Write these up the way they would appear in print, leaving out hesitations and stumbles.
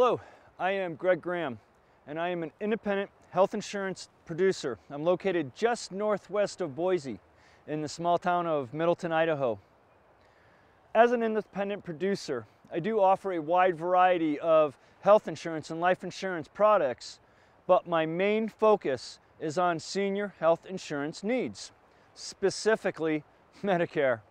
Hello, I am Greg Graham, and I am an independent health insurance producer. I'm located just northwest of Boise in the small town of Middleton, Idaho. As an independent producer, I do offer a wide variety of health insurance and life insurance products, but my main focus is on senior health insurance needs, specifically Medicare.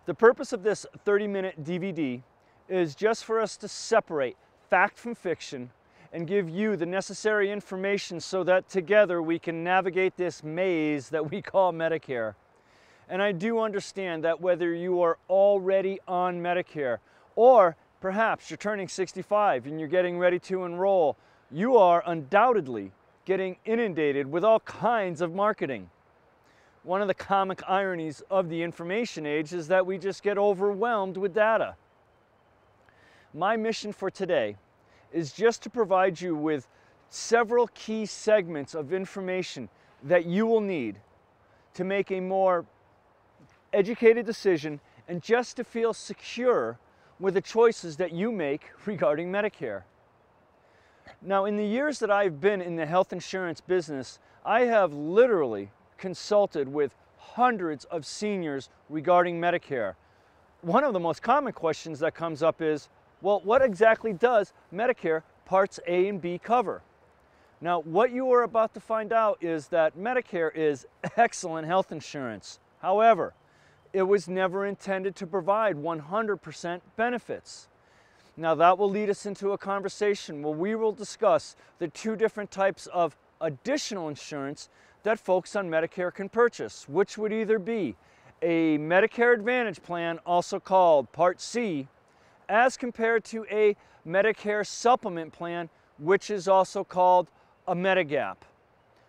The purpose of this 30-minute DVD is just for us to separate fact from fiction and give you the necessary information so that together we can navigate this maze that we call Medicare. And I do understand that whether you are already on Medicare or perhaps you're turning 65 and you're getting ready to enroll, you are undoubtedly getting inundated with all kinds of marketing. One of the comic ironies of the information age is that we just get overwhelmed with data. My mission for today is just to provide you with several key segments of information that you will need to make a more educated decision and just to feel secure with the choices that you make regarding Medicare. Now, in the years that I've been in the health insurance business, I have literally consulted with hundreds of seniors regarding Medicare. One of the most common questions that comes up is, well, what exactly does Medicare Parts A and B cover? Now, what you are about to find out is that Medicare is excellent health insurance. However, it was never intended to provide 100% benefits. Now, that will lead us into a conversation where we will discuss the two different types of additional insurance that folks on Medicare can purchase, which would either be a Medicare Advantage plan, also called Part C, as compared to a Medicare supplement plan, which is also called a Medigap.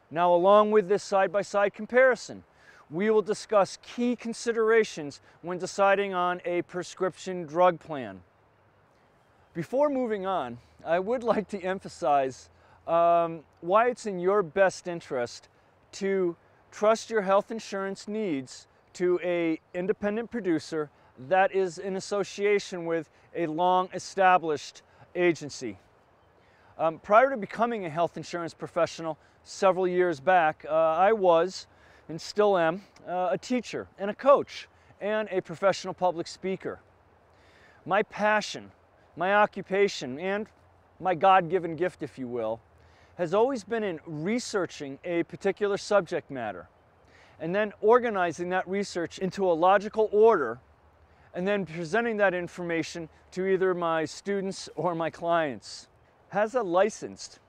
Now, along with this side-by-side comparison, we will discuss key considerations when deciding on a prescription drug plan. Before moving on, I would like to emphasize why it's in your best interest to trust your health insurance needs to an independent producer that is in association with a long-established agency. Prior to becoming a health insurance professional several years back, I was, and still am, a teacher and a coach and a professional public speaker. My passion, my occupation, and my God-given gift, if you will, has always been in researching a particular subject matter and then organizing that research into a logical order and then presenting that information to either my students or my clients. As a licensed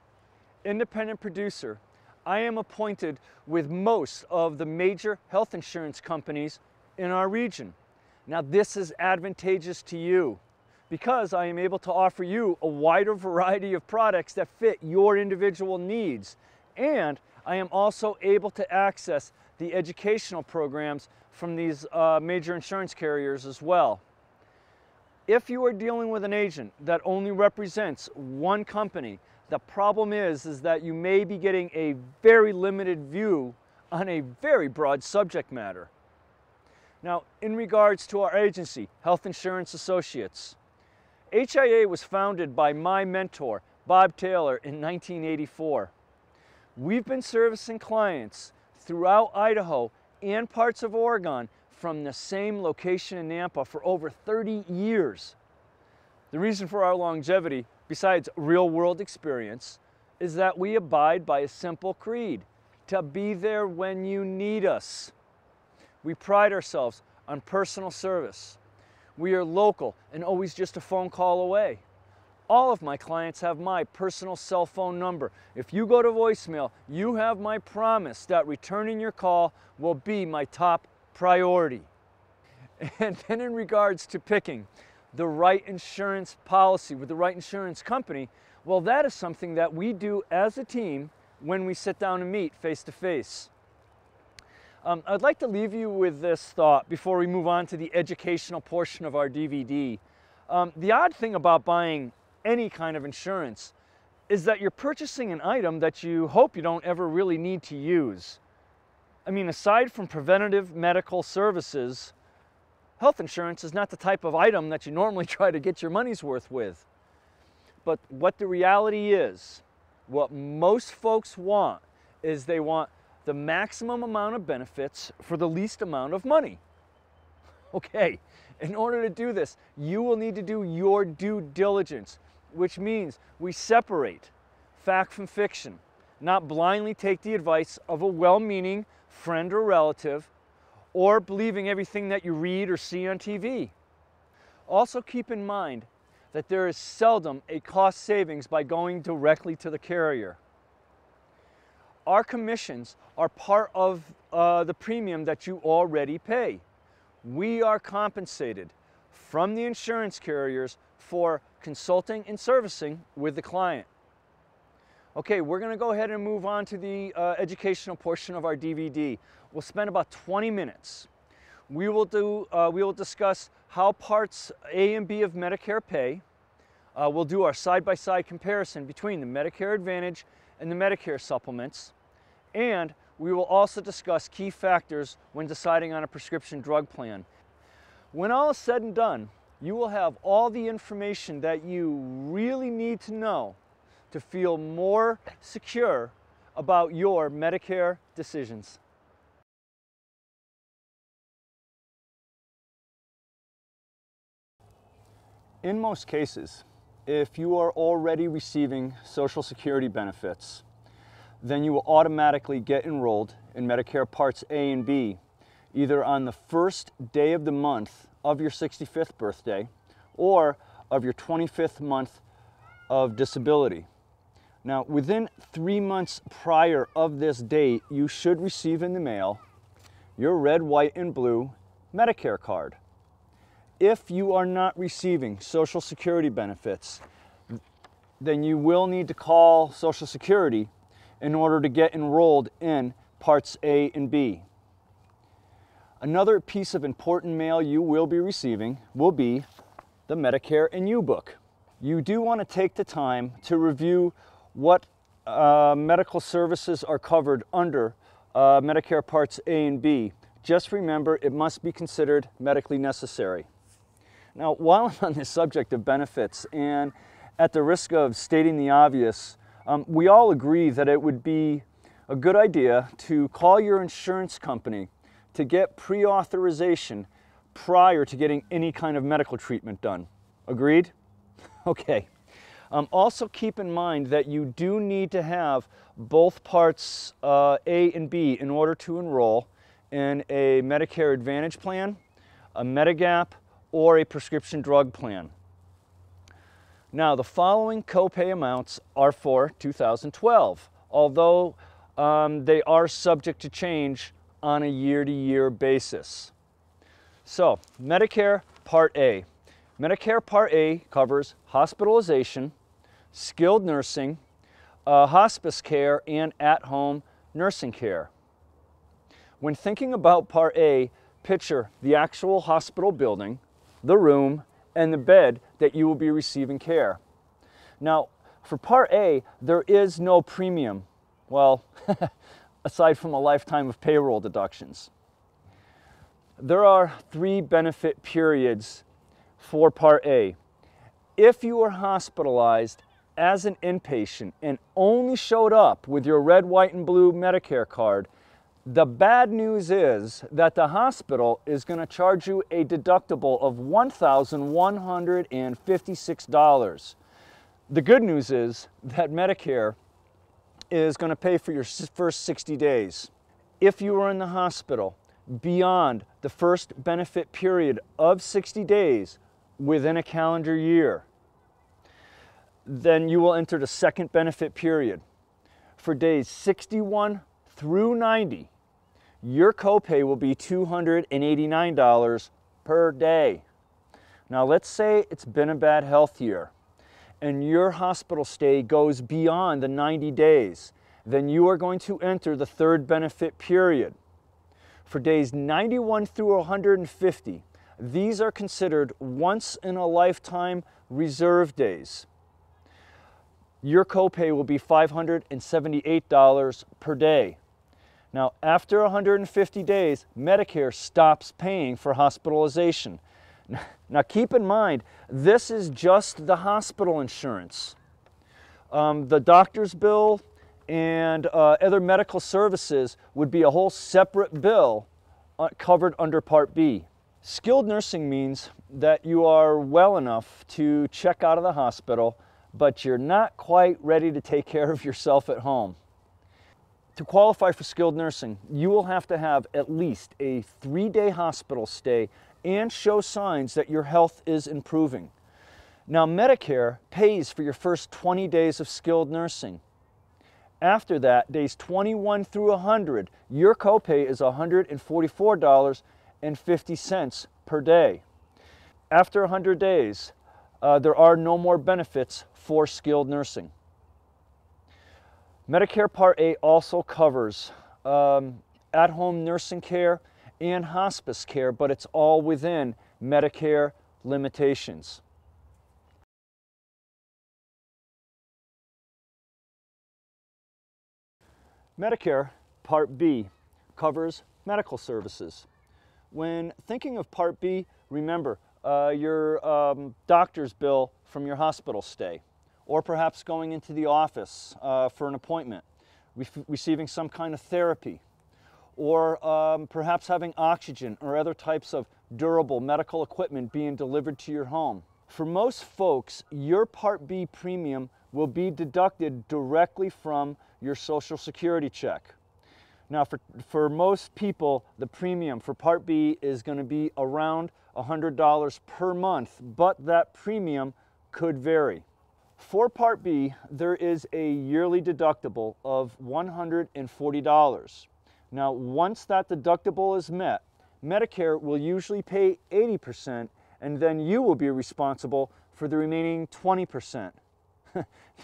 independent producer, I am appointed with most of the major health insurance companies in our region. Now, this is advantageous to you because I am able to offer you a wider variety of products that fit your individual needs, and I am also able to access the educational programs from these major insurance carriers as well. If you are dealing with an agent that only represents one company, the problem is that you may be getting a very limited view on a very broad subject matter. Now, in regards to our agency, Health Insurance Associates, HIA was founded by my mentor, Bob Taylor, in 1984. We've been servicing clients throughout Idaho and parts of Oregon from the same location in Nampa for over 30 years. The reason for our longevity, besides real-world experience, is that we abide by a simple creed: to be there when you need us. We pride ourselves on personal service. We are local and always just a phone call away. All of my clients have my personal cell phone number. If you go to voicemail, you have my promise that returning your call will be my top priority. And then in regards to picking the right insurance policy with the right insurance company, well, that is something that we do as a team when we sit down and meet face to face. I'd like to leave you with this thought before we move on to the educational portion of our DVD. The odd thing about buying any kind of insurance is that you're purchasing an item that you hope you don't ever really need to use. I mean, aside from preventative medical services, health insurance is not the type of item that you normally try to get your money's worth with. but what the reality is, what most folks want is they want the maximum amount of benefits for the least amount of money. Okay, in order to do this, you will need to do your due diligence, which means we separate fact from fiction, not blindly take the advice of a well-meaning friend or relative, or believing everything that you read or see on TV. Also keep in mind that there is seldom a cost savings by going directly to the carrier. Our commissions are part of the premium that you already pay. We are compensated from the insurance carriers for consulting and servicing with the client. Okay, we're going to go ahead and move on to the educational portion of our DVD. We'll spend about 20 minutes. We will discuss how parts A and B of Medicare pay. We'll do our side-by-side comparison between the Medicare Advantage and the Medicare supplements. And we will also discuss key factors when deciding on a prescription drug plan. When all is said and done, you will have all the information that you really need to know to feel more secure about your Medicare decisions. In most cases, if you are already receiving Social Security benefits, then you will automatically get enrolled in Medicare Parts A and B, either on the first day of the month of your 65th birthday or of your 25th month of disability. Now, within 3 months prior of this date, you should receive in the mail your red, white, and blue Medicare card. If you are not receiving Social Security benefits, then you will need to call Social Security in order to get enrolled in Parts A and B. Another piece of important mail you will be receiving will be the Medicare and You book. You do want to take the time to review what medical services are covered under Medicare Parts A and B. Just remember, it must be considered medically necessary. Now, while I'm on this subject of benefits, and at the risk of stating the obvious, we all agree that it would be a good idea to call your insurance company to get pre-authorization prior to getting any kind of medical treatment done. Agreed? Okay. Also keep in mind that you do need to have both Parts A and B in order to enroll in a Medicare Advantage plan, a Medigap, or a prescription drug plan. Now, the following copay amounts are for 2012, although they are subject to change on a year-to-year basis. So, Medicare Part A. Medicare Part A covers hospitalization, skilled nursing, hospice care, and at-home nursing care. When thinking about Part A, picture the actual hospital building, the room, and the bed that you will be receiving care. Now, for Part A, there is no premium, well, aside from a lifetime of payroll deductions. There are 3 benefit periods for Part A. If you were hospitalized as an inpatient and only showed up with your red, white, and blue Medicare card, the bad news is that the hospital is going to charge you a deductible of $1,156. The good news is that Medicare is going to pay for your first 60 days. If you are in the hospital beyond the first benefit period of 60 days within a calendar year, then you will enter the second benefit period. For days 61 through 90, your copay will be $289 per day. Now, let's say it's been a bad health year and your hospital stay goes beyond the 90 days, then you are going to enter the third benefit period. For days 91 through 150, these are considered once-in-a-lifetime reserve days. Your copay will be $578 per day. Now, after 150 days, Medicare stops paying for hospitalization. Now, keep in mind, this is just the hospital insurance. The doctor's bill and other medical services would be a whole separate bill covered under Part B. Skilled nursing means that you are well enough to check out of the hospital, but you're not quite ready to take care of yourself at home. To qualify for skilled nursing, you will have to have at least a 3-day hospital stay and show signs that your health is improving. Now, Medicare pays for your first 20 days of skilled nursing. After that, days 21 through 100, your copay is $144.50 per day. After 100 days, there are no more benefits for skilled nursing. Medicare Part A also covers at-home nursing care and hospice care, but it's all within Medicare limitations. Medicare Part B covers medical services. When thinking of Part B, remember your doctor's bill from your hospital stay, or perhaps going into the office for an appointment, receiving some kind of therapy, or perhaps having oxygen or other types of durable medical equipment being delivered to your home. For most folks, your Part B premium will be deducted directly from your Social Security check. Now, for most people, the premium for Part B is going to be around $100 per month, but that premium could vary. For Part B, there is a yearly deductible of $140. Now, once that deductible is met, Medicare will usually pay 80%, and then you will be responsible for the remaining 20%.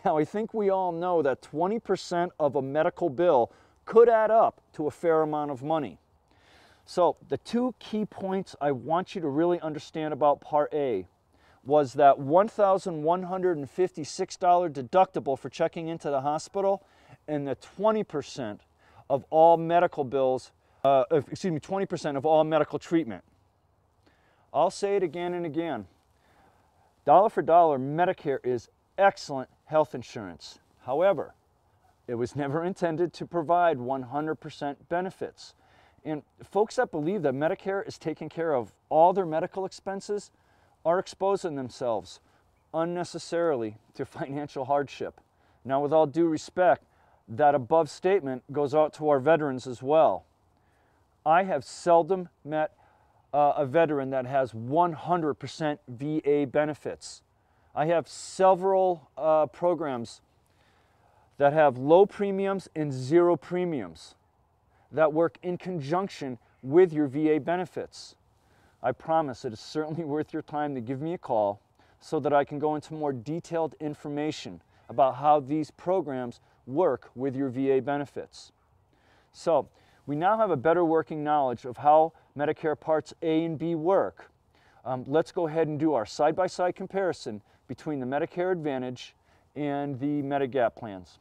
Now, I think we all know that 20% of a medical bill could add up to a fair amount of money. So the two key points I want you to really understand about Part A was that $1,156 deductible for checking into the hospital, and the 20% of all medical bills, 20% of all medical treatment. I'll say it again and again. Dollar for dollar, Medicare is excellent health insurance. However, it was never intended to provide 100% benefits. And folks that believe that Medicare is taking care of all their medical expenses are exposing themselves unnecessarily to financial hardship. Now, with all due respect, that above statement goes out to our veterans as well. I have seldom met a veteran that has 100% VA benefits. I have several programs that have low premiums and zero premiums that work in conjunction with your VA benefits. I promise it is certainly worth your time to give me a call so that I can go into more detailed information about how these programs work with your VA benefits. So, we now have a better working knowledge of how Medicare Parts A and B work. Let's go ahead and do our side-by-side comparison between the Medicare Advantage and the Medigap plans.